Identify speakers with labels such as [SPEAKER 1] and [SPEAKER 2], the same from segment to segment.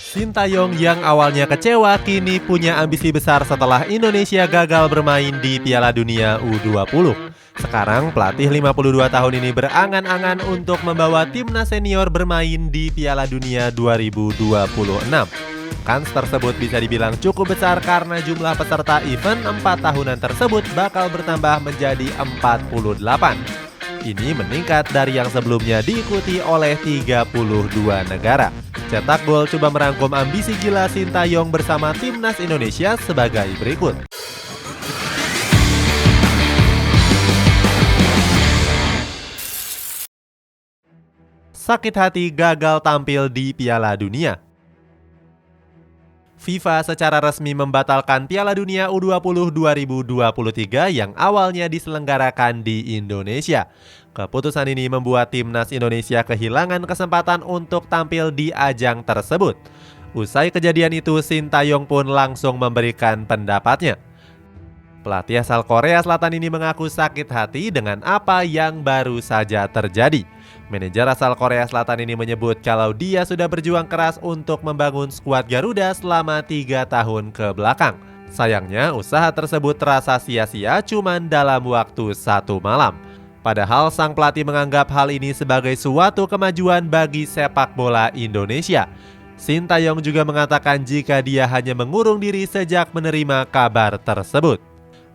[SPEAKER 1] Sintayong yang awalnya kecewa kini punya ambisi besar setelah Indonesia gagal bermain di Piala Dunia U20. Sekarang pelatih 52 tahun ini berangan-angan untuk membawa timnas senior bermain di Piala Dunia 2026. Kans tersebut bisa dibilang cukup besar karena jumlah peserta event 4 tahunan tersebut bakal bertambah menjadi 48. Ini meningkat dari yang sebelumnya diikuti oleh 32 negara. Cetak Gol coba merangkum ambisi gila Sintayong bersama timnas Indonesia sebagai berikut. Sakit hati gagal tampil di Piala Dunia. FIFA secara resmi membatalkan Piala Dunia U20 2023 yang awalnya diselenggarakan di Indonesia. Keputusan ini membuat timnas Indonesia kehilangan kesempatan untuk tampil di ajang tersebut. Usai kejadian itu, Sintayong pun langsung memberikan pendapatnya. Pelatih asal Korea Selatan ini mengaku sakit hati dengan apa yang baru saja terjadi. Manajer asal Korea Selatan ini menyebut kalau dia sudah berjuang keras untuk membangun skuad Garuda selama 3 tahun ke belakang. Sayangnya usaha tersebut terasa sia-sia cuman dalam waktu 1 malam. Padahal sang pelatih menganggap hal ini sebagai suatu kemajuan bagi sepak bola Indonesia. Sintayong juga mengatakan jika dia hanya mengurung diri sejak menerima kabar tersebut.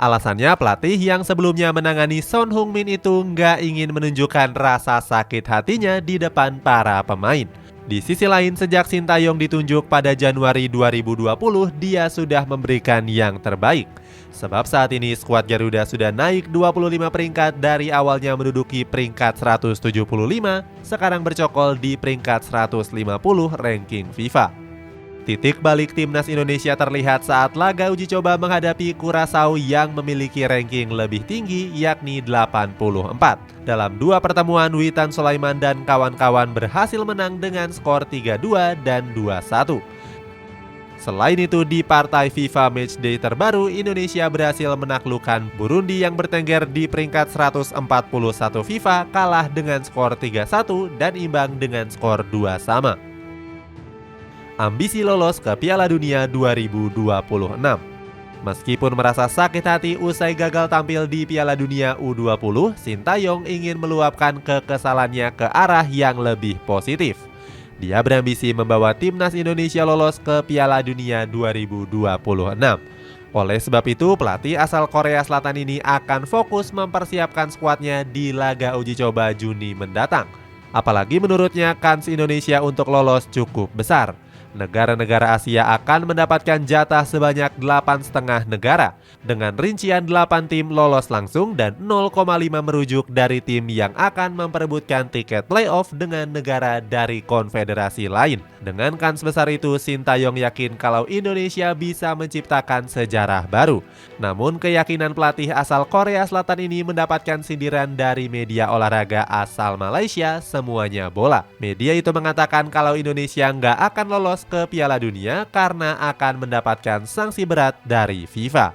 [SPEAKER 1] Alasannya pelatih yang sebelumnya menangani Son Heung-min itu nggak ingin menunjukkan rasa sakit hatinya di depan para pemain. Di sisi lain, sejak Sintayong ditunjuk pada Januari 2020, dia sudah memberikan yang terbaik. Sebab saat ini skuad Garuda sudah naik 25 peringkat dari awalnya menduduki peringkat 175, sekarang bercokol di peringkat 150 ranking FIFA. Titik balik timnas Indonesia terlihat saat laga uji coba menghadapi Curaçao yang memiliki ranking lebih tinggi yakni 84. Dalam 2 pertemuan, Witan Sulaiman dan kawan-kawan berhasil menang dengan skor 3-2 dan 2-1. Selain itu, di partai FIFA Matchday terbaru, Indonesia berhasil menaklukkan Burundi yang bertengger di peringkat 141 FIFA kalah dengan skor 3-1 dan imbang dengan skor 2-2. Ambisi lolos ke Piala Dunia 2026. Meskipun merasa sakit hati usai gagal tampil di Piala Dunia U20, Sintayong ingin meluapkan kekesalannya ke arah yang lebih positif. Dia berambisi membawa timnas Indonesia lolos ke Piala Dunia 2026. Oleh sebab itu, pelatih asal Korea Selatan ini akan fokus mempersiapkan skuadnya di laga uji coba Juni mendatang. Apalagi menurutnya kans Indonesia untuk lolos cukup besar. Negara-negara Asia akan mendapatkan jatah sebanyak 8,5 negara, dengan rincian 8 tim lolos langsung dan 0,5 merujuk dari tim yang akan memperebutkan tiket playoff dengan negara dari konfederasi lain. Dengan kans besar itu, Sintayong yakin kalau Indonesia bisa menciptakan sejarah baru. Namun keyakinan pelatih asal Korea Selatan ini mendapatkan sindiran dari media olahraga asal Malaysia, Semuanya Bola. Media itu mengatakan kalau Indonesia nggak akan lolos ke Piala Dunia karena akan mendapatkan sanksi berat dari FIFA.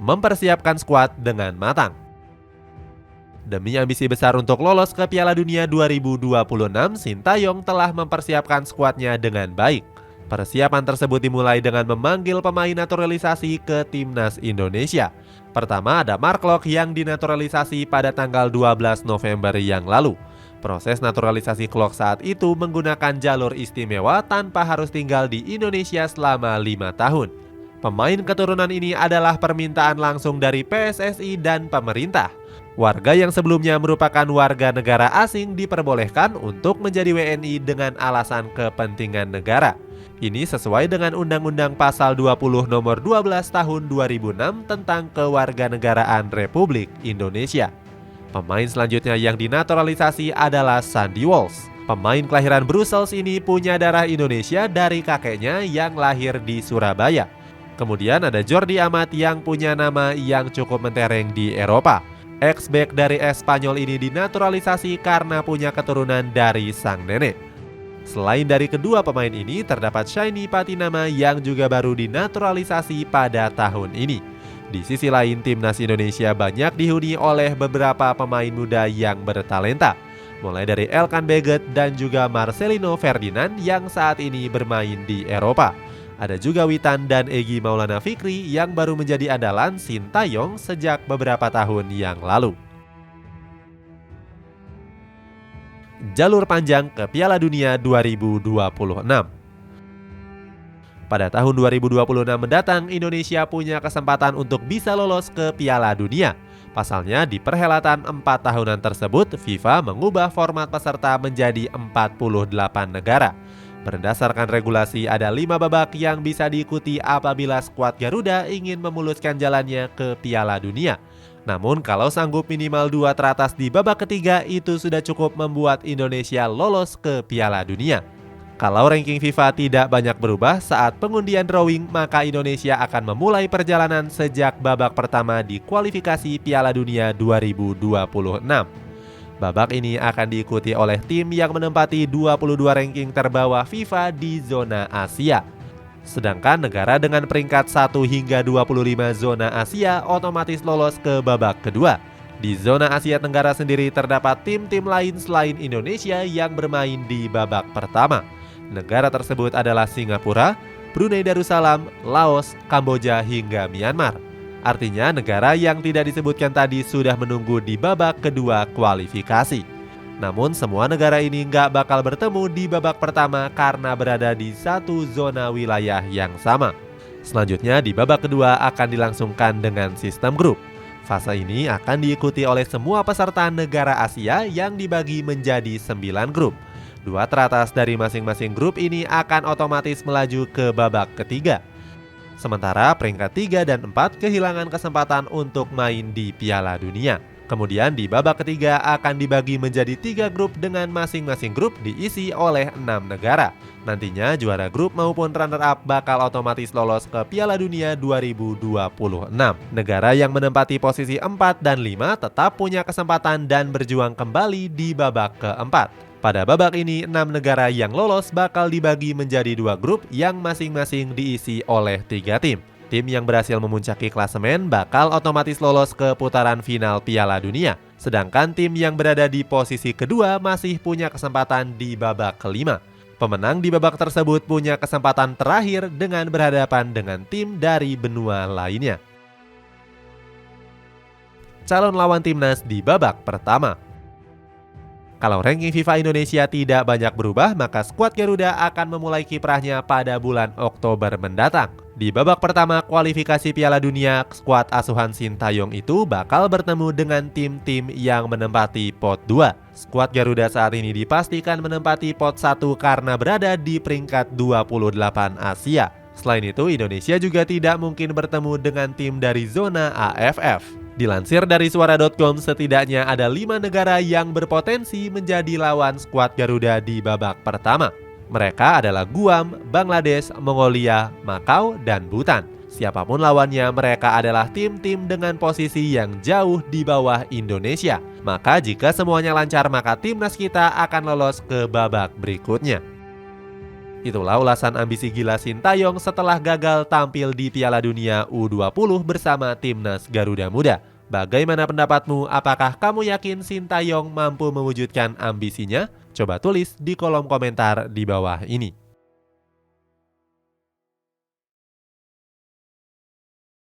[SPEAKER 1] Mempersiapkan skuad dengan matang. Demi ambisi besar untuk lolos ke Piala Dunia 2026, Sintayong telah mempersiapkan skuadnya dengan baik. Persiapan tersebut dimulai dengan memanggil pemain naturalisasi ke timnas Indonesia. Pertama ada Mark Locke yang dinaturalisasi pada tanggal 12 November yang lalu. Proses naturalisasi Klok saat itu menggunakan jalur istimewa tanpa harus tinggal di Indonesia selama 5 tahun. Pemain keturunan ini adalah permintaan langsung dari PSSI dan pemerintah. Warga yang sebelumnya merupakan warga negara asing diperbolehkan untuk menjadi WNI dengan alasan kepentingan negara. Ini sesuai dengan Undang-Undang Pasal 20 Nomor 12 Tahun 2006 tentang Kewarganegaraan Republik Indonesia. Pemain selanjutnya yang dinaturalisasi adalah Sandy Walsh. Pemain kelahiran Brussels ini punya darah Indonesia dari kakeknya yang lahir di Surabaya. Kemudian ada Jordi Amat yang punya nama yang cukup mentereng di Eropa. Ex-back dari Espanyol ini dinaturalisasi karena punya keturunan dari sang nenek. Selain dari kedua pemain ini, terdapat Shiny Patinama yang juga baru dinaturalisasi pada tahun ini. Di sisi lain, timnas Indonesia banyak dihuni oleh beberapa pemain muda yang bertalenta. mulai dari Elkan Baggett dan juga Marcelino Ferdinand yang saat ini bermain di Eropa. Ada juga Witan dan Egy Maulana Fikri yang baru menjadi andalan Sintayong sejak beberapa tahun yang lalu. Jalur panjang ke Piala Dunia 2026. Pada tahun 2026 mendatang, Indonesia punya kesempatan untuk bisa lolos ke Piala Dunia. Pasalnya, di perhelatan 4 tahunan tersebut, FIFA mengubah format peserta menjadi 48 negara. Berdasarkan regulasi, ada 5 babak yang bisa diikuti apabila skuad Garuda ingin memuluskan jalannya ke Piala Dunia. Namun kalau sanggup minimal 2 teratas di babak ketiga, itu sudah cukup membuat Indonesia lolos ke Piala Dunia. Kalau ranking FIFA tidak banyak berubah saat pengundian drawing, maka Indonesia akan memulai perjalanan sejak babak pertama di kualifikasi Piala Dunia 2026. Babak ini akan diikuti oleh tim yang menempati 22 ranking terbawah FIFA di zona Asia. Sedangkan negara dengan peringkat 1 hingga 25 zona Asia otomatis lolos ke babak kedua. Di zona Asia Tenggara sendiri terdapat tim-tim lain selain Indonesia yang bermain di babak pertama. Negara tersebut adalah Singapura, Brunei Darussalam, Laos, Kamboja hingga Myanmar. Artinya negara yang tidak disebutkan tadi sudah menunggu di babak kedua kualifikasi. Namun semua negara ini nggak bakal bertemu di babak pertama karena berada di satu zona wilayah yang sama. Selanjutnya di babak kedua akan dilangsungkan dengan sistem grup. Fase ini akan diikuti oleh semua peserta negara Asia yang dibagi menjadi 9 grup. 2 teratas dari masing-masing grup ini akan otomatis melaju ke babak ketiga. Sementara peringkat 3 dan 4 kehilangan kesempatan untuk main di Piala Dunia. Kemudian di babak ketiga akan dibagi menjadi 3 grup dengan masing-masing grup diisi oleh 6 negara. Nantinya juara grup maupun runner-up bakal otomatis lolos ke Piala Dunia 2026. Negara yang menempati posisi 4 dan 5 tetap punya kesempatan dan berjuang kembali di babak keempat. Pada babak ini, 6 negara yang lolos bakal dibagi menjadi 2 grup yang masing-masing diisi oleh 3 tim. Tim yang berhasil memuncaki klasemen bakal otomatis lolos ke putaran final Piala Dunia. Sedangkan tim yang berada di posisi kedua masih punya kesempatan di babak kelima. Pemenang di babak tersebut punya kesempatan terakhir dengan berhadapan dengan tim dari benua lainnya. Calon lawan timnas di babak pertama. Kalau ranking FIFA Indonesia tidak banyak berubah, maka skuad Garuda akan memulai kiprahnya pada bulan Oktober mendatang. Di babak pertama kualifikasi Piala Dunia, skuad asuhan Sintayong itu bakal bertemu dengan tim-tim yang menempati pot 2. Skuad Garuda saat ini dipastikan menempati pot 1 karena berada di peringkat 28 Asia. Selain itu, Indonesia juga tidak mungkin bertemu dengan tim dari zona AFF. Dilansir dari suara.com, setidaknya ada 5 negara yang berpotensi menjadi lawan skuad Garuda di babak pertama. Mereka adalah Guam, Bangladesh, Mongolia, Makau, dan Bhutan. Siapapun lawannya, mereka adalah tim-tim dengan posisi yang jauh di bawah Indonesia. Maka jika semuanya lancar, maka timnas kita akan lolos ke babak berikutnya. Itulah ulasan ambisi gila Sintayong setelah gagal tampil di Piala Dunia U20 bersama timnas Garuda Muda. Bagaimana pendapatmu? Apakah kamu yakin Sintayong mampu mewujudkan ambisinya? Coba tulis di kolom komentar di bawah ini.